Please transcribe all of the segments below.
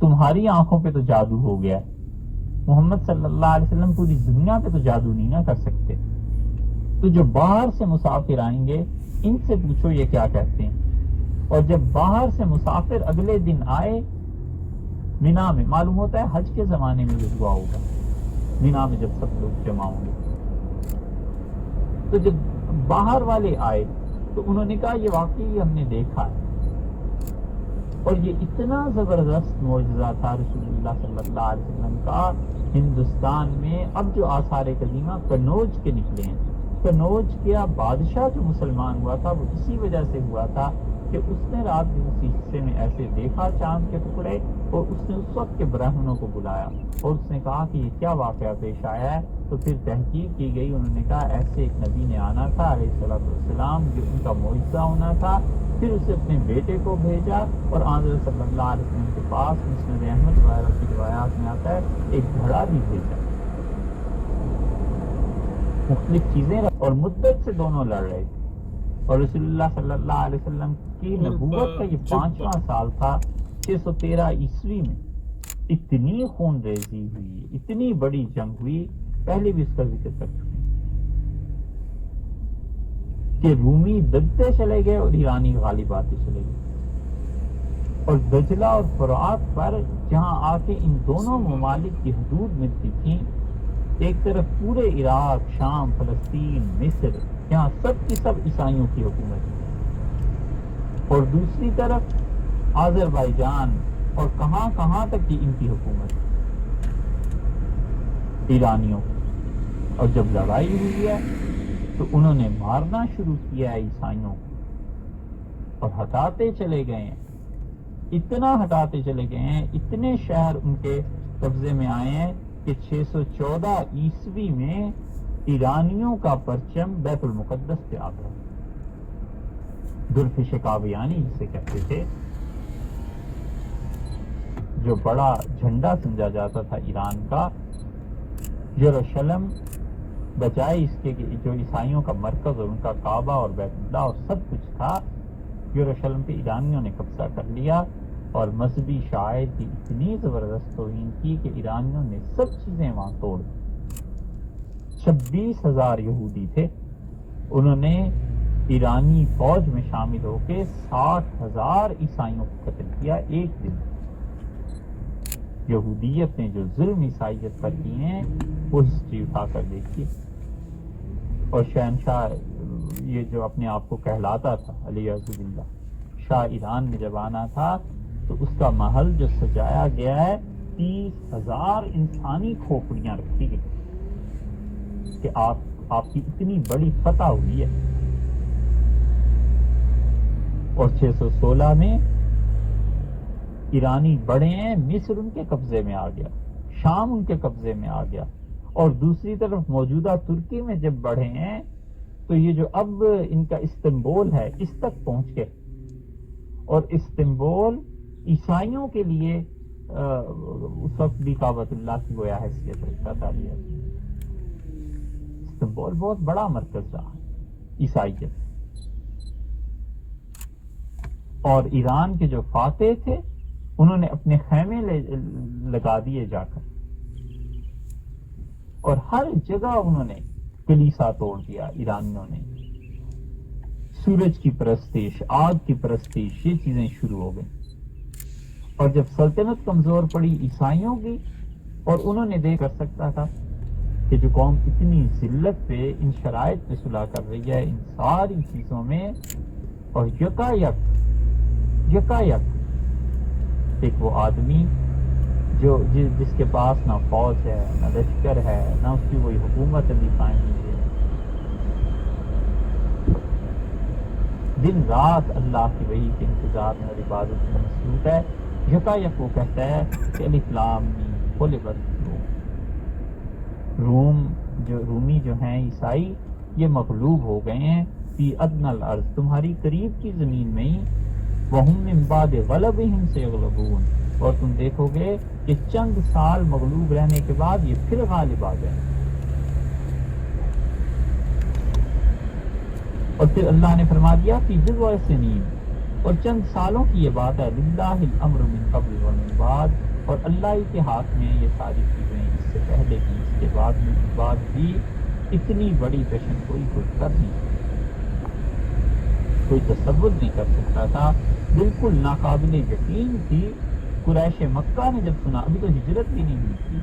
تمہاری آنکھوں پہ تو جادو ہو گیا، محمد صلی اللہ علیہ وسلم پوری دنیا پہ تو جادو نہیں نہ کر سکتے، تو جو باہر سے مسافر آئیں گے ان سے پوچھو یہ کیا کہتے ہیں۔ اور جب باہر سے مسافر اگلے دن آئے مینا میں، معلوم ہوتا ہے حج کے زمانے میں یہ ہوا ہوگا، مینا میں جب سب لوگ جمع ہوں گے، تو جب باہر والے آئے تو انہوں نے کہا یہ واقعی ہم نے دیکھا ہے، اور یہ اتنا زبردست معجزہ تھا رسول اللہ صلی اللہ علیہ وسلم کا۔ ہندوستان میں اب جو آثار قدیمہ کنوج کے نکلے ہیں، کنوج کا بادشاہ جو مسلمان ہوا تھا وہ اسی وجہ سے ہوا تھا کہ اس نے رات کے اسی حصے میں ایسے دیکھا چاند کے ٹکڑے، اور اس نے اس وقت کے برہمنوں کو بلایا اور اس نے کہا کہ یہ کیا واقعہ پیش آیا ہے، تو پھر تحقیق کی گئی، انہوں نے کہا ایسے ایک نبی نے آنا تھا علیہ الصلوۃ والسلام، جو ان کا معجزہ ہونا تھا۔ پھر اسے اپنے بیٹے کو بھیجا اور حضرت صلی اللہ علیہ وسلم کے پاس مسند احمد وغیرہ کی روایات میں آتا ہے ایک گھڑا بھی بھیجا، مختلف چیزیں، اور مدت سے دونوں لڑ رہے تھے، اور رسول اللہ صلی اللہ علیہ وسلم کی نبوت کا یہ 5واں سال تھا۔ 613 عیسوی میں اتنی خون ریزی ہوئی، اتنی بڑی جنگ ہوئی، پہلے بھی اس کا ذکر کر چکے کہ رومی دبتے چلے گئے اور ایرانی غالب آتے چلے گئے، اور دجلہ اور فرات پر جہاں آ کے ان دونوں ممالک کی حدود ملتی تھیں، ایک طرف پورے عراق، شام، فلسطین، مصر، یہاں سب کی سب عیسائیوں کی حکومت تھی، اور دوسری طرف آذربائیجان اور کہاں کہاں تک کی ان کی حکومت ایرانیوں کی۔ اور جب لڑائی ہوئی ہے تو انہوں نے مارنا شروع کیا ہے عیسائیوں کو، اور ہٹاتے چلے گئے ہیں، اتنا ہٹاتے چلے گئے ہیں، اتنے شہر ان کے قبضے میں آئے ہیں کہ 614 عیسوی میں ایرانیوں کا پرچم بیت المقدس پہ آ گیا، درفش قادیانی جسے کہتے تھے، جو بڑا جھنڈا سمجھا جاتا تھا ایران کا۔ یروشلم بجائے اس کے کہ جو عیسائیوں کا مرکز اور ان کا کعبہ اور بیت اللہ اور سب کچھ تھا، یروشلم پہ ایرانیوں نے قبضہ کر لیا، اور مذہبی شاعر کی اتنی زبردست توہین کی کہ ایرانیوں نے سب چیزیں وہاں توڑ دی۔ 26,000 یہودی تھے، انہوں نے ایرانی فوج میں شامل ہو کے 60,000 عیسائیوں کو قتل کیا ایک دن۔ یہودیت نے جو ظلم عیسائیت پر کیے ہیں وہ ہسٹری اٹھا کر دیکھیے۔ اور شہنشاہ یہ جو اپنے آپ کو کہلاتا تھا علیہ باللہ، شاہ ایران میں جب آنا تھا تو اس کا محل جو سجایا گیا ہے 30,000 انسانی کھوپڑیاں رکھی گئی کہ آپ کی اتنی بڑی فتح ہوئی ہے۔ اور 616 میں ایرانی بڑے ہیں، مصر ان کے قبضے میں آ گیا، شام ان کے قبضے میں آ گیا، اور دوسری طرف موجودہ ترکی میں جب بڑھے ہیں تو یہ جو اب ان کا استنبول ہے اس تک پہنچ گئے، اور استنبول عیسائیوں کے لیے اس وقت بھی کعبۃ اللہ کی گویا حیثیت رکھتا تھا۔ استنبول بہت بڑا مرکز رہا عیسائیت، اور ایران کے جو فاتح تھے انہوں نے اپنے خیمے لگا دیے جا کر، اور ہر جگہ انہوں نے کلیسا توڑ دیا ایرانیوں نے، سورج کی پرستش، آگ کی پرستش، یہ چیزیں شروع ہو گئیں۔ اور جب سلطنت کمزور پڑی عیسائیوں کی، اور انہوں نے دیکھ کر سکتا تھا کہ جو قوم اتنی ذلت پہ، ان شرائط پہ صلح کر رہی ہے، ان ساری چیزوں میں، اور یکا یک ایک وہ آدمی جو جس کے پاس نہ فوج ہے، نہ لشکر ہے، نہ اس کی کوئی حکومت ابھی قائم نہیں ہے، دن رات اللہ کی وحی کے انتظار میں اور عبادت میں مصروف ہے، یکا یک وہ کہتا ہے کہ الف لام میم غلبت الروم، رومی جو ہیں عیسائی یہ مغلوب ہو گئے ہیں، فی ادنی الارض، تمہاری قریب کی زمین میں ہی، وہم من بعد غلبہم سیغلبون، اور تم دیکھو گے کہ چند سال مغلوب رہنے کے بعد یہ پھر غالب آ گئے۔ اور پھر اللہ نے فرما دیا فی بضع سنین، اور چند سالوں کی یہ بات ہے، للہ الامر من قبل ومن بعد، اور اللہ ہی کے ہاتھ میں یہ ساری چیزیں اس سے پہلے بھی اس کے بعد بھی اتنی بڑی جشن کوئی کر نہیں سکتا، کوئی تصور نہیں کر سکتا تھا، بالکل ناقابل یقین تھی۔ قریش مکہ نے جب سنا، ابھی تو ہجرت بھی نہیں ہوئی تھی،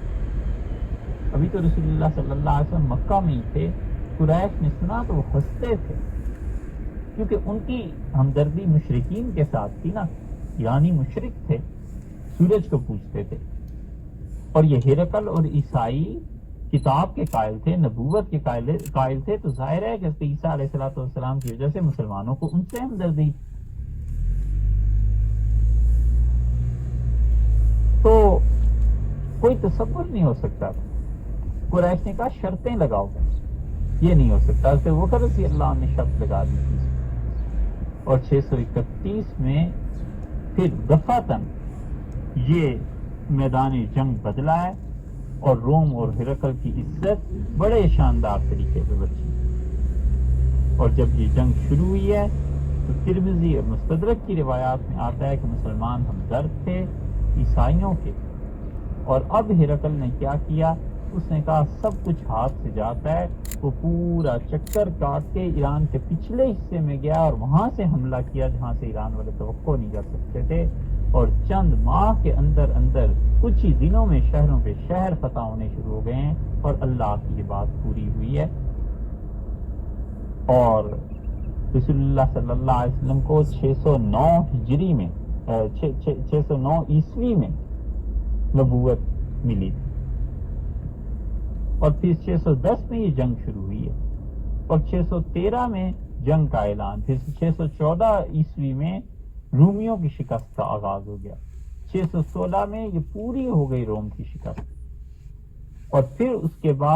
ابھی تو رسول اللہ صلی اللہ علیہ وسلم مکہ میں ہی تھے، قریش نے سنا تو وہ ہنستے تھے، کیونکہ ان کی ہمدردی مشرکین کے ساتھ تھی نا، یعنی مشرک تھے، سورج کو پوجتے تھے، اور یہ ہرقل اور عیسائی کتاب کے قائل تھے، نبوت کے قائل تھے، تو ظاہر ہے کہ حضرت عیسیٰ علیہ السلام کی وجہ سے مسلمانوں کو ان سے ہمدردی۔ تو کوئی تصور نہیں ہو سکتا تھا۔ قریش نے کہا شرطیں لگاؤ، یہ نہیں ہو سکتا۔ حضرت بکر رضی اللہ عنہ نے شرط لگا دی تھی، اور 631 میں پھر دفعتاً یہ میدان جنگ بدلا ہے، اور روم اور ہرقل کی عزت بڑے شاندار طریقے پہ بچی۔ اور جب یہ جنگ شروع ہوئی ہے تو ترمذی اور مستدرک کی روایات میں آتا ہے کہ مسلمان ہمدرد تھے عیسائیوں کے، اور اب ہرقل نے کیا کیا، اس نے کہا سب کچھ ہاتھ سے جاتا ہے، وہ پورا چکر کاٹ کے ایران کے پچھلے حصے میں گیا اور وہاں سے حملہ کیا جہاں سے ایران والے توقع نہیں کر سکتے تھے، اور چند ماہ کے اندر اندر کچھ ہی دنوں میں شہروں پہ شہر فتح ہونے شروع ہو گئے ہیں، اور اللہ کی یہ بات پوری ہوئی ہے۔ اور رسول اللہ صلی اللہ علیہ وسلم کو 609 ہجری میں 609 عیسوی میں نبوت ملی تھی، اور پھر 610 میں یہ جنگ شروع ہوئی ہے، اور 613 میں جنگ کا اعلان، پھر 614 عیسوی میں رومیوں کی شکست کا آغاز ہو گیا، 616 میں یہ پوری ہو گئی روم کی شکست، اور پھر اس کے بعد